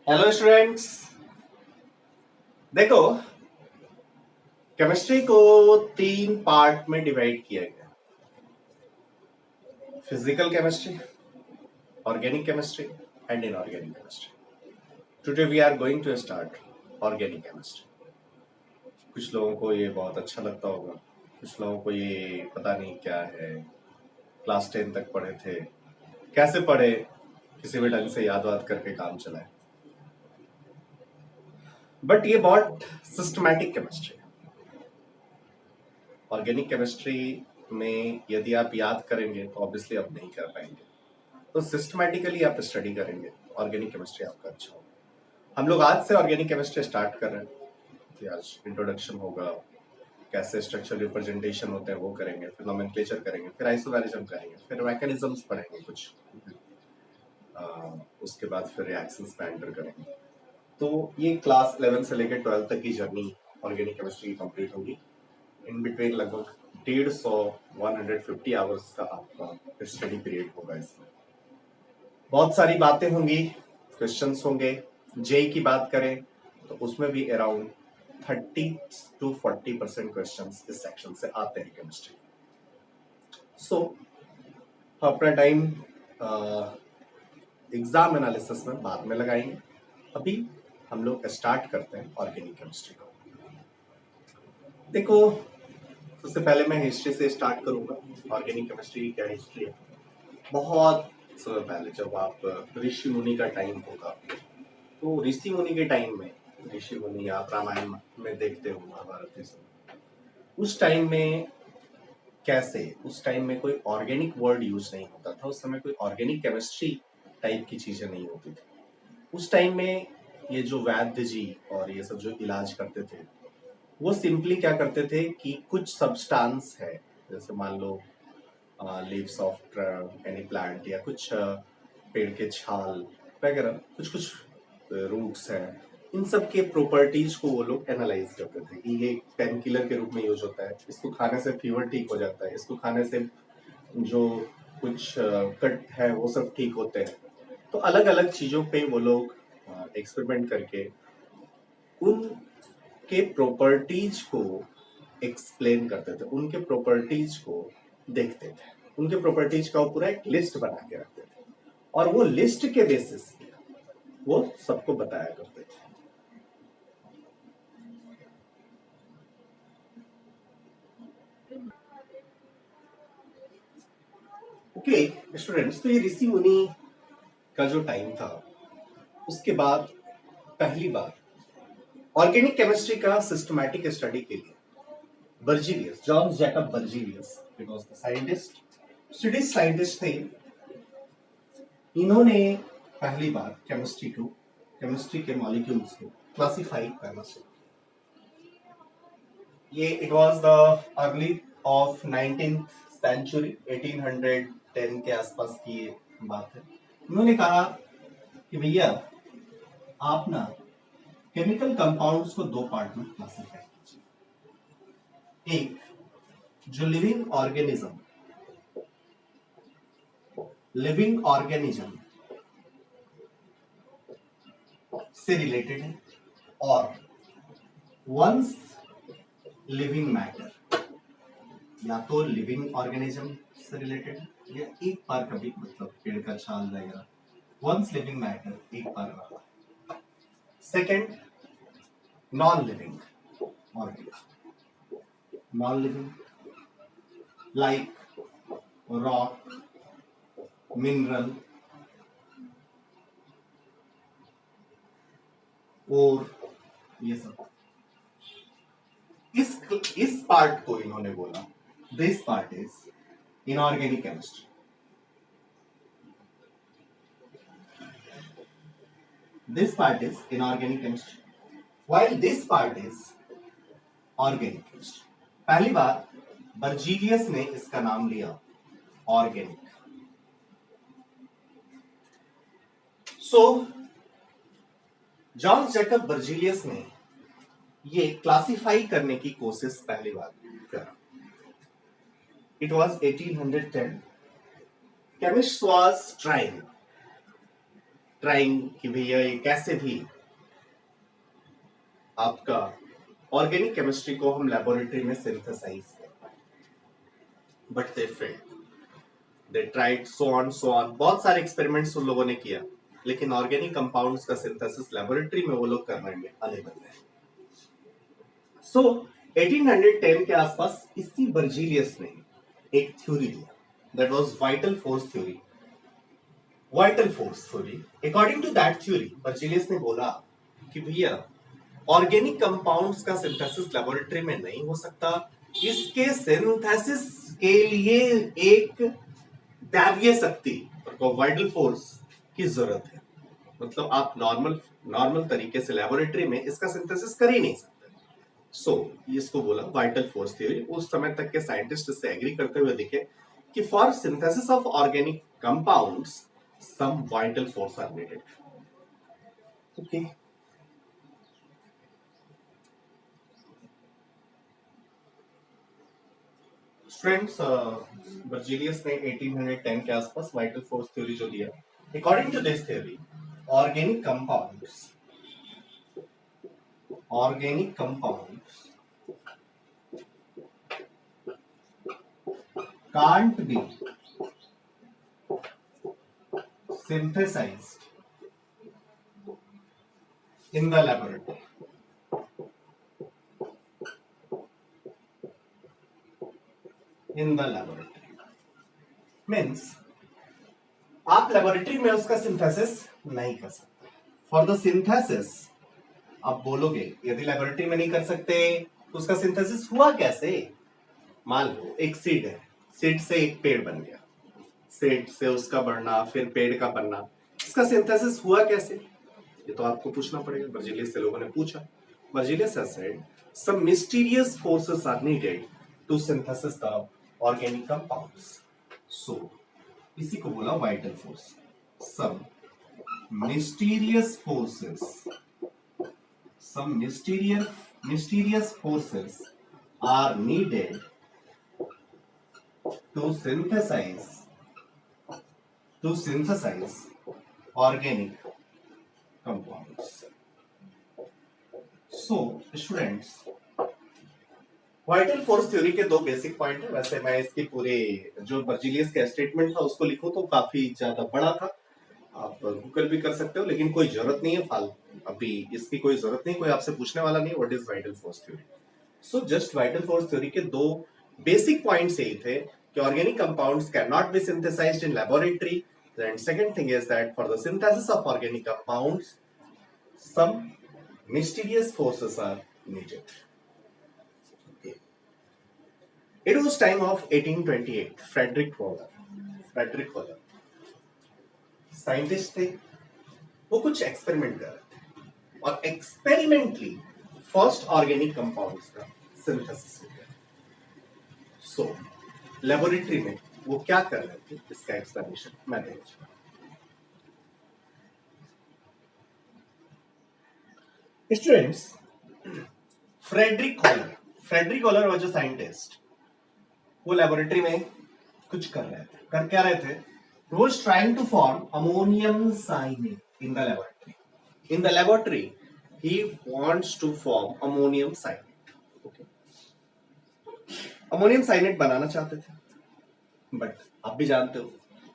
Hello students. देखो, chemistry को तीन पार्ट में डिवाइड किया गया। Physical chemistry, organic chemistry and inorganic chemistry. Today we are going to start organic chemistry. कुछ लोगों को ये बहुत अच्छा लगता होगा, कुछ लोगों को ये पता नहीं क्या है। क्लास 10 तक पढ़े थे, कैसे पढ़े, किसी भी ढंग से याद वाद करके काम चलाए। बट ये बहुत सिस्टमैटिक केमिस्ट्री है। ऑर्गेनिक केमिस्ट्री में यदि आप याद करेंगे तो ऑब्वियसली आप नहीं कर पाएंगे, तो सिस्टमैटिकली आप स्टडी करेंगे, ऑर्गेनिक केमिस्ट्री आपका अच्छा होगा। हम लोग आज से ऑर्गेनिक केमिस्ट्री स्टार्ट कर रहे हैं कि आज इंट्रोडक्शन होगा, कैसे स्ट्रक्चर रिप्रेजेंटेशन होते हैं वो करेंगे, फिर नोमेनक्लेचर करेंगे, फिर आइसोमेरिज्म करेंगे, फिर मैकेनिज्म्स पढ़ेंगे कुछ, उसके बाद फिर रिएक्शंस पे एंटर करेंगे। तो ये क्लास 11 से लेकर 12 तक की जर्नी ऑर्गेनिक केमिस्ट्री की कंप्लीट होगी। इन बिटवीन लगभग 150 आवर्स का आपका स्टडी पीरियड होगा। इसमें बहुत सारी बातें होंगी, क्वेश्चंस होंगे। जेई की बात करें तो उसमें भी अराउंड 30 to 40% क्वेश्चंस इस सेक्शन से आते हैं केमिस्ट्री। सो अपना टाइम एग्जाम एनालिसिस में बाद में लगाएंगे। अभी हम लोग स्टार्ट करते हैं ऑर्गेनिक केमिस्ट्री को। देखो, सबसे पहले मैं हिस्ट्री से स्टार्ट करूंगा। ऑर्गेनिक केमिस्ट्री की क्या हिस्ट्री है। बहुत समय पहले जब आप ऋषि मुनि का टाइम होगा, तो ऋषि मुनि के टाइम में, ऋषि मुनि आप रामायण में देखते हो, महाभारत में, उस टाइम में कैसे, उस टाइम में कोई ऑर्गेनिक वर्ड यूज नहीं होता था। उस समय कोई ऑर्गेनिक केमिस्ट्री टाइप की चीजें नहीं होती थी। उस टाइम में ये जो वैद्य जी और ये सब जो इलाज करते थे, वो सिंपली क्या करते थे कि कुछ सब्सटेंस है, जैसे मान लो लीव्स ऑफ एनी प्लांट या कुछ पेड़ के छाल वगैरह, कुछ कुछ रूट्स हैं, इन सब के प्रॉपर्टीज को वो लोग एनालाइज करते थे कि ये पेन किलर के रूप में यूज होता है, इसको खाने से फीवर ठीक हो जाता है, इसको खाने से जो कुछ कट है वो सब ठीक होते हैं। तो अलग अलग चीजों पे वो लोग एक्सपेरिमेंट करके उनके प्रॉपर्टीज को एक्सप्लेन करते थे, उनके प्रॉपर्टीज को देखते थे, उनके प्रॉपर्टीज का पूरा एक लिस्ट बना के रखते थे, और वो लिस्ट के बेसिस पे वो सबको बताया करते थे। ओके स्टूडेंट्स, तो ये ऋषि मुनि का जो टाइम था, उसके बाद पहली बार ऑर्गेनिक केमिस्ट्री का सिस्टमैटिक स्टडी के लिए Berzelius, John Jacob Berzelius, it was the scientist, Swedish scientist थे। इन्होंने पहली बार केमिस्ट्री के मॉलिक्यूल्स को क्लासिफाई करना शुरू। ये it was the early of 19th century, 1810 के आसपास की ये बात है। उन्होंने कहा कि भैया, आप ना केमिकल कंपाउंड्स को दो पार्ट में क्लासिफाई कीजिए। एक जो लिविंग ऑर्गेनिज्म से रिलेटेड है, और वंस लिविंग मैटर, या तो लिविंग ऑर्गेनिज्म से रिलेटेड है या एक बार कभी, मतलब पेड़ का छाल वगैरह, वंस लिविंग मैटर एक बार रहा। Second, non living organism, non living like rock, mineral और ये सब। इस पार्ट को इन्होंने बोला, this part is inorganic chemistry. This part is inorganic chemistry, while this part is organic chemistry. पहली बार बर्जीलियस ने इसका नाम लिया ऑर्गेनिक। सो जॉन जैकब बर्जीलियस ने ये क्लासिफाई करने की कोशिश पहली बार करा। It was 1810. Chemists was trying trying कि भैया ये कैसे भी आपका ऑर्गेनिक केमिस्ट्री को हम लेबोरेटरी में सिंथेसाइज कर पाए, but they failed. They tried so on बहुत सारे एक्सपेरिमेंट्स उन लोगों ने किया, लेकिन ऑर्गेनिक कंपाउंड्स का सिंथेसिस लेबोरेटरी में वो लोग करने में अनेबल रहे। सो 1810 के आसपास इसी बर्जीलियस ने एक थ्योरी दिया, that was vital force theory. Vital force theory, according to that theory Berzelius ने बोला कि भैया ऑर्गेनिक कंपाउंड्स का सिंथेसिस लेबोरेटरी में नहीं हो सकता, इसके सिंथेसिस के लिए एक दैवीय शक्ति और वाइटल फोर्स की जरूरत है। मतलब आप नॉर्मल तरीके से लेबोरेटरी में इसका सिंथेसिस कर ही नहीं सकते। सो इसको बोला वाइटल फोर्स थ्योरी। उस समय तक के साइंटिस्ट इससे एग्री करते हुए दिखे कि for synthesis of organic compounds some vital force are needed. Okay, students, Berzelius ने 1810 के आसपास वाइटल फोर्स थ्योरी जो दिया, according to this theory organic compounds can't be synthesized in the laboratory. Means आप लेबोरेटरी में उसका सिंथेसिस नहीं कर सकते। फॉर द सिंथेसिस आप बोलोगे यदि लेबोरेटरी में नहीं कर सकते तो उसका सिंथेसिस हुआ कैसे? मान लो एक सीड है, सीड से एक पेड़ बन गया, सीड से उसका बढ़ना, फिर पेड़ का बनना, इसका सिंथेसिस हुआ कैसे? ये तो आपको पूछना पड़ेगा। बर्जीलियस से लोगों ने पूछा। Berzelius has said some mysterious forces are needed to synthesis the organic compounds. So इसी को बोला vital force. some mysterious forces are needed to synthesize organic compounds. So students, vital force theory के दो basic point है। वैसे मैं इसकी पूरे जो बर्जीलियस का स्टेटमेंट था उसको लिखूं तो काफी ज्यादा बड़ा था, आप गूगल भी कर सकते हो, लेकिन कोई जरूरत नहीं है अभी इसकी कोई जरूरत नहीं, कोई आपसे पूछने वाला नहीं what is vital force theory. So just vital force theory के दो बेसिक पॉइंट्स यही थे कि organic compounds can not be synthesized in laboratory, and second thing is that for the synthesis of organic compounds some mysterious forces are needed. Okay. It was time of 1828. Frederick Waller scientist थे, वो कुछ experiment कर रहे थे और experimentally first organic compounds का synthesis हो गया। सो लेबोरेटरी में वो क्या कर रहे थे इसका एक्सप्लेनेशन मैं देना चाहता हूं। Students, Friedrich Wohler was a scientist. वो लेबोरेटरी में कुछ कर रहे थे। कर क्या रहे थे? He was trying to form ammonium cyanide in the laboratory. In the laboratory, he wants to form ammonium cyanide. Okay. Ammonium cyanide बनाना चाहते थे, बट आप भी जानते हो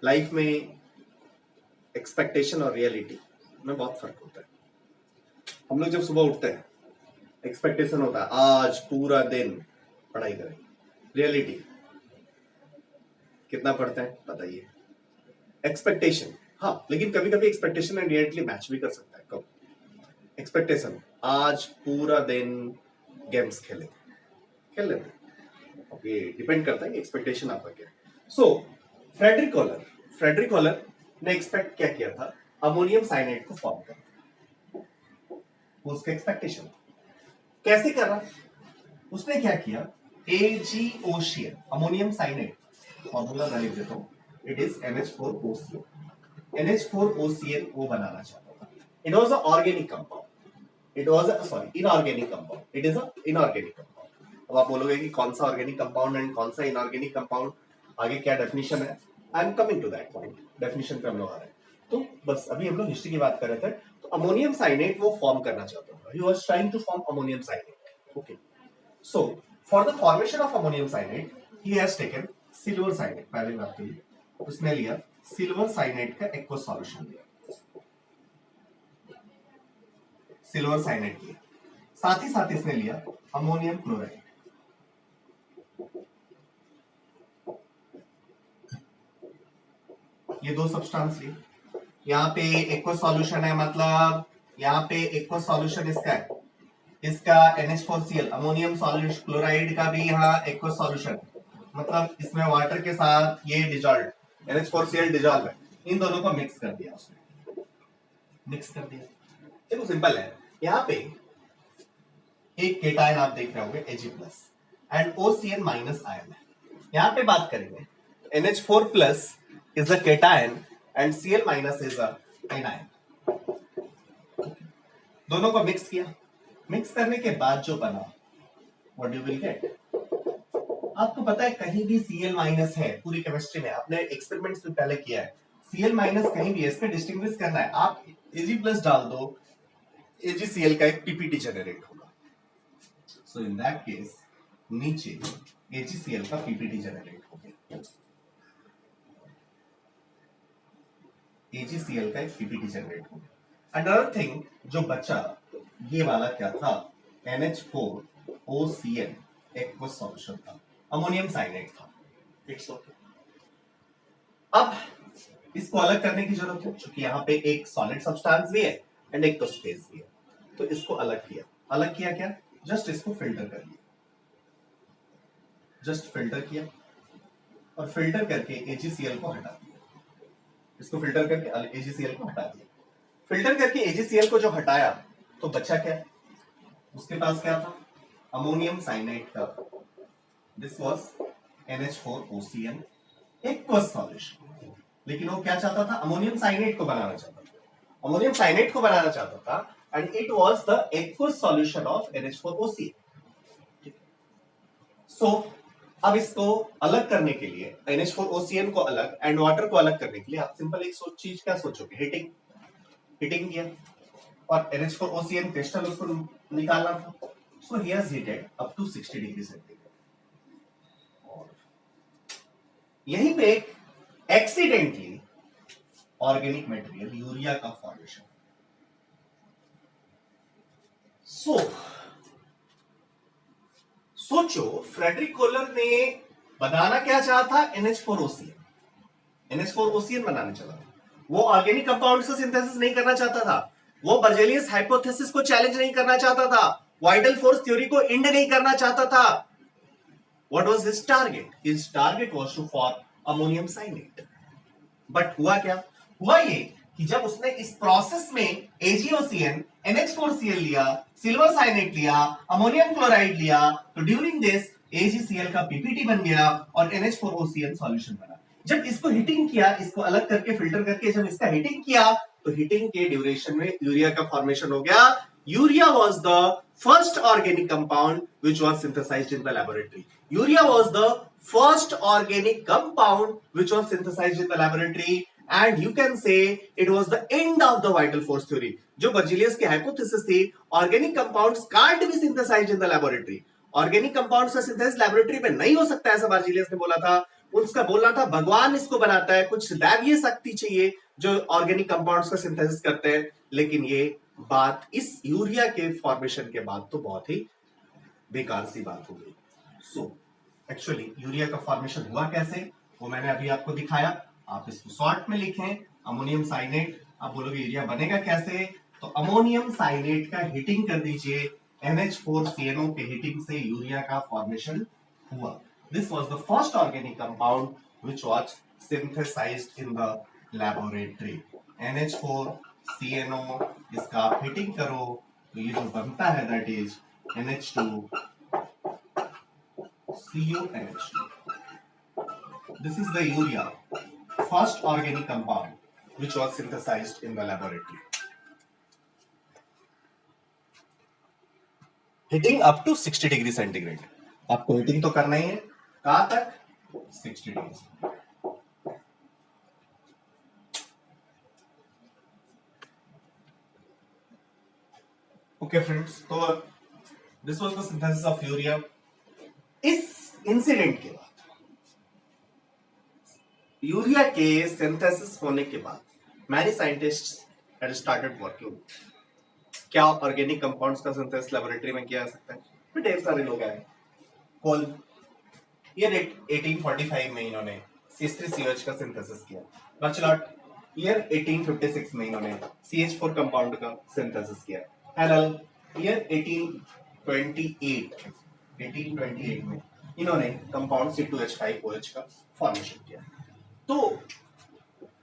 लाइफ में एक्सपेक्टेशन और रियलिटी में बहुत फर्क होता है। हम लोग जब सुबह उठते हैं एक्सपेक्टेशन होता है आज पूरा दिन पढ़ाई करेंगे, रियलिटी कितना पढ़ते हैं बताइए? एक्सपेक्टेशन, हाँ, लेकिन कभी कभी एक्सपेक्टेशन एंड रियलिटी मैच भी कर सकता है। कब? एक्सपेक्टेशन आज पूरा दिन गेम्स खेल लेते, अब ये डिपेंड करता है कि एक्सपेक्टेशन आपका क्या है। सो फ्रेडरिक कॉलर ने एक्सपेक्ट क्या किया था? अमोनियम साइनाइड को फॉर्म करना, उसका एक्सपेक्टेशन कैसे कर रहा? उसने क्या किया? AgOCl अमोनियम साइनाइड, फॉर्मूला मैं लिख देता हूं, इट इज NH4OCl। NH4OCl वो बनाना चाहता था। It was a organic compound, inorganic compound, it is a inorganic compound. अब आप बोलोगे कि कौन सा ऑर्गेनिक कंपाउंड एंड कौन सा इनऑर्गेनिक कंपाउंड, आगे क्या डेफिनेशन है? I am coming to that point, definition पे हम लोग आ रहे हैं। तो बस अभी हम लोग हिस्ट्री की बात कर रहे थे। तो अमोनियम साइनेट वो फॉर्म करना चाहता था, he was trying to form ammonium cyanate. Okay, so for the formation of ammonium cyanate he has taken silver cyanate. पहले बात करिए, उसने लिया सिल्वर साइनेट का एक्वस सॉल्यूशन लिया, सिल्वर साइनेट लिया, साथ ही साथ इसने लिया अमोनियम क्लोराइड। ये दो सब्सटेंस लिए, यहाँ पे एक्वस सॉल्यूशन है, मतलब यहाँ पे एक्वस सॉल्यूशन इसका है, इसका NH4Cl अमोनियम सॉल्यूशन क्लोराइड का भी यहाँ एक्वस सॉल्यूशन, मतलब इसमें वाटर के साथ ये डिजॉल्व NH4Cl डिजॉल्व है, इन दोनों को मिक्स कर दिया उसने, मिक्स कर दिया। देखो सिंपल है, यहाँ पे एक केटायन आप देख रहे होंगे Ag+ एंड OCN- आयन है। यहाँ पे बात करेंगे NH4+ is a cation and Cl- is a anion। दोनों को मिक्स किया, मिक्स करने के बाद जो बना व्हाट यू विल गेट, आपको पता है कहीं भी Cl- है पूरी केमिस्ट्री में, आपने एक्सपेरिमेंट्स में पहले किया है, Cl- कहीं भी है, इसका डिस्टिंग्विश करना है, आप Ag+ डाल दो, AgCl का एक पीपीटी जनरेट होगा। सो इन दैट केस नीचे AgCl का पीपीटी जनरेट हो गया, AgCl का एक पीपीटी जनरेट हो गया। अनदर थिंग जो बचा, ये वाला क्या था, NH4OCN एक्वस सॉल्यूशन था, अमोनियम साइनेट था। It's okay. अब इसको अलग करने की जरूरत है, क्योंकि यहाँ पे एक सॉलिड सब्सटेंस भी है एंड एक तो स्पेस भी है, तो इसको अलग किया। अलग किया क्या, जस्ट इसको फिल्टर कर लिया, जस्ट फिल्टर किया और फिल्टर करके AgCl को हटा दिया, इसको फिल्टर करके AgCl को हटा दिया। फिल्टर करके AgCl को जो हटाया तो बचा क्या, उसके पास क्या था, अमोनियम साइनेट का, this was NH4OCN aqueous solution. लेकिन वो क्या चाहता था, अमोनियम साइनेट को बनाना चाहता था, अमोनियम साइनेट को बनाना चाहता था and it was the aqueous solution of NH4OCN। सो अब इसको अलग करने के लिए, NH4OCN को अलग एंड वाटर को अलग करने के लिए आप सिंपल एक चीज क्या सोचोगे, हीटिंग। हीटिंग किया और NH4OCN क्रिस्टल उसको निकालना था, so he has heated up to 60 degree centigrade. यहीं पे एक्सीडेंटली ऑर्गेनिक मटेरियल यूरिया का फॉर्मेशन। सोचो फ्रेडरिक कोलर ने बनाना क्या चाहा था, NH4OCN बनाना चाहता था, वो ऑर्गेनिक कंपाउंड से सिंथेसिस नहीं करना चाहता था, वो बर्जेलियस हाइपोथेसिस को चैलेंज नहीं करना चाहता था, वाइटल फोर्स थ्योरी को इंड नहीं करना चाहता था। What was his target? His target was to form ammonium cyanide. But हुआ क्या? हुआ ये कि जब उसने इस प्रोसेस में AgOCN, NH4Cl लिया, सिल्वर साइनेट लिया, अमोनियम क्लोराइड लिया, तो ड्यूरिंग दिस AgCl का पीपीटी बन गया और NH4OCN सॉल्यूशन बना। जब इसको हीटिंग किया, इसको अलग करके फिल्टर करके जब इसका हीटिंग किया, तो हीटिंग के ड्यूरेशन में यूरिया का फॉर्मेशन हो गया। Urea was the first organic compound which was synthesized in the laboratory. Urea was the first organic compound which was synthesized in the laboratory, and you can say it was the end of the vital force theory. जो Berzelius की hypothesis थी, organic compounds can't be synthesized in the laboratory. Organic compounds का synthesis laboratory में नहीं हो सकता, ऐसा Berzelius ने बोला था। उसका बोलना था भगवान इसको बनाता है, कुछ दैवीय शक्ति चाहिए जो ऑर्गेनिक कंपाउंड्स का सिंथेसिस करते हैं। लेकिन ये बात इस यूरिया के फॉर्मेशन के बाद तो बहुत ही बेकार सी बात हो गई। सो एक्चुअली यूरिया का फॉर्मेशन हुआ कैसे, वो मैंने अभी आपको दिखाया। आप इसको शॉर्ट में लिखें, अमोनियम साइनेट। आप बोलोगे यूरिया बनेगा कैसे, तो अमोनियम साइनेट का हीटिंग कर दीजिए, NH4CNO के हीटिंग से यूरिया का फॉर्मेशन हुआ। This was the first organic compound which was synthesized in the laboratory. NH4CNO, इसका आप हीटिंग करो तो ये जो बनता है that is NH2CuNH2. This is the urea, first organic compound which was synthesized in the laboratory. Heating up to 60 degree centigrade. आपको heating तो करना ही है, कहां तक, 60 डिग्री। ओके फ्रेंड्स, तो this was the synthesis of urea. इस incident के बाद, यूरिया के सिंथेसिस होने के बाद, many scientists had started working. क्या ऑर्गेनिक कंपाउंड्स का सिंथेसिस लेबोरेटरी में किया जा सकता है? फिर ढेर सारे लोग आए। कोल ईयर 1845 में इन्होंने C3CH का सिंथेसिस किया। बचलॉट ईयर 1856 में इन्होंने CH4 कंपाउंड का सिंथेसिस किया। हेनल ईयर 1828 में इन्होंने कंपाउंड C2H5OH का फॉर्मेशन किया। तो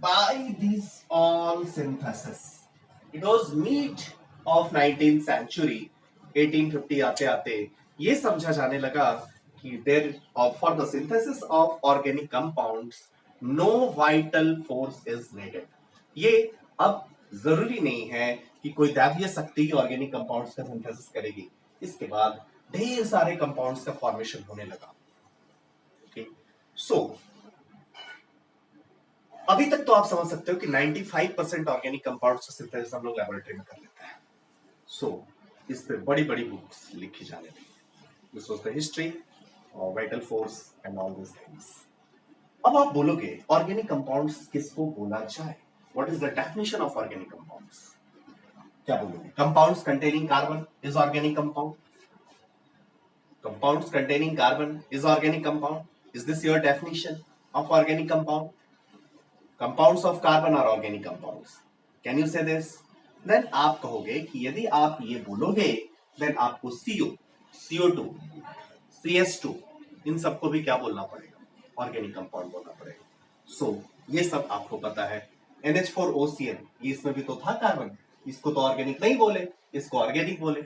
by these all synthesis, it was mid of 19th century, 1850 आते आते ये समझा जाने लगा कि there for the synthesis of organic compounds no vital force is needed। ये अब जरूरी नहीं है कि कोई दैवीय शक्ति ऑर्गेनिक कंपाउंड्स का सिंथेसिस करेगी। इसके बाद ढेर सारे कंपाउंड्स का फॉर्मेशन होने लगा। ओके, सो अभी तक तो आप समझ सकते हो कि 95% ऑर्गेनिक कंपाउंड्स का सिंथेसिस हम लोग लैबोरेटरी में कर लेते हैं। सो इस पे बड़ी बड़ी बुक्स लिखी जाने लगी। This was the history of vital force and all this things. अब आप बोलोगे ऑर्गेनिक कंपाउंड्स किसको बोला जाए? What is the definition of organic compounds? क्या बोलोगे? Compounds containing carbon is organic compound. Compounds containing carbon is organic compound. Is this your definition of organic compound? Compounds of carbon are organic compounds. Can you say this? Then आप कहोगे कि यदि आप ये बोलोगे then आपको CO, CO2, CS2 इन सबको भी क्या बोलना पड़ेगा? ऑर्गेनिक कंपाउंड बोलना पड़ेगा। So ये सब आपको पता है। NH4OCl ये इसमें भी तो था कार्बन, इसको तो ऑर्गेनिक नहीं बोले, इसको ऑर्गेनिक बोले।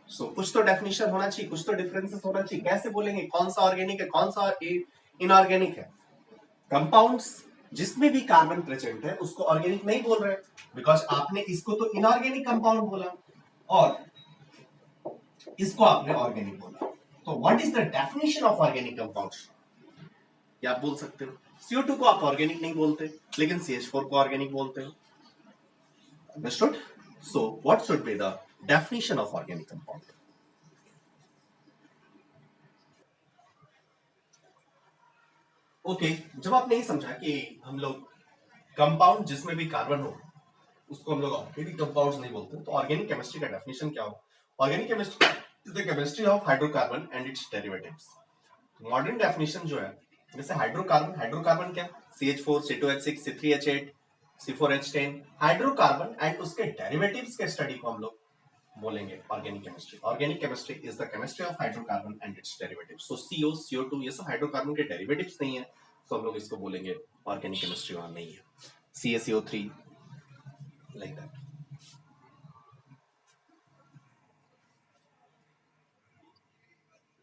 So कुछ तो डेफिनेशन होना चाहिए, कुछ तो डिफरेंसेस होना चाहिए। कैसे बोलेंगे कौन सा ऑर्गेनिक है, कौन सा इनऑर्गेनिक है? कंपाउंड्स जिसमें भी कार्बन प्रेजेंट है उसको ऑर्गेनिक नहीं बोल रहे, बिकॉज आपने इसको तो इनऑर्गेनिक कंपाउंड बोला और इसको आपने ऑर्गेनिक बोला। तो what is the definition of organic compound? या आप बोल सकते हो CO2 को आप ऑर्गेनिक नहीं बोलते लेकिन CH4 को ऑर्गेनिक बोलते हो। Understood? So what should be the definition of organic compound? Okay, जब आपने ये समझा कि हम लोग कंपाउंड जिसमें भी कार्बन हो उसको हम लोग ऑर्गेनिक कंपाउंड्स नहीं बोलते, तो ऑर्गेनिक केमिस्ट्री का डेफिनेशन क्या हो? Organic chemistry is the chemistry of hydrocarbon and it's derivatives. Modern definition जो है, जैसे हाइड्रोकार्बन क्या? CH4, C2H6, C3H8, C4H10 hydrocarbon and उसके डेरिवेटिव्स के स्टडी को हम लोग बोलेंगे organic chemistry. Organic chemistry is the chemistry of hydrocarbon and it's derivatives. So CO, CO2 ये सब हाइड्रोकार्बन के डेरिवेटिव्स नहीं है, तो हम लोग इसको बोलेंगे ऑर्गेनिक केमिस्ट्री वहां नहीं है। CaCO3 like that.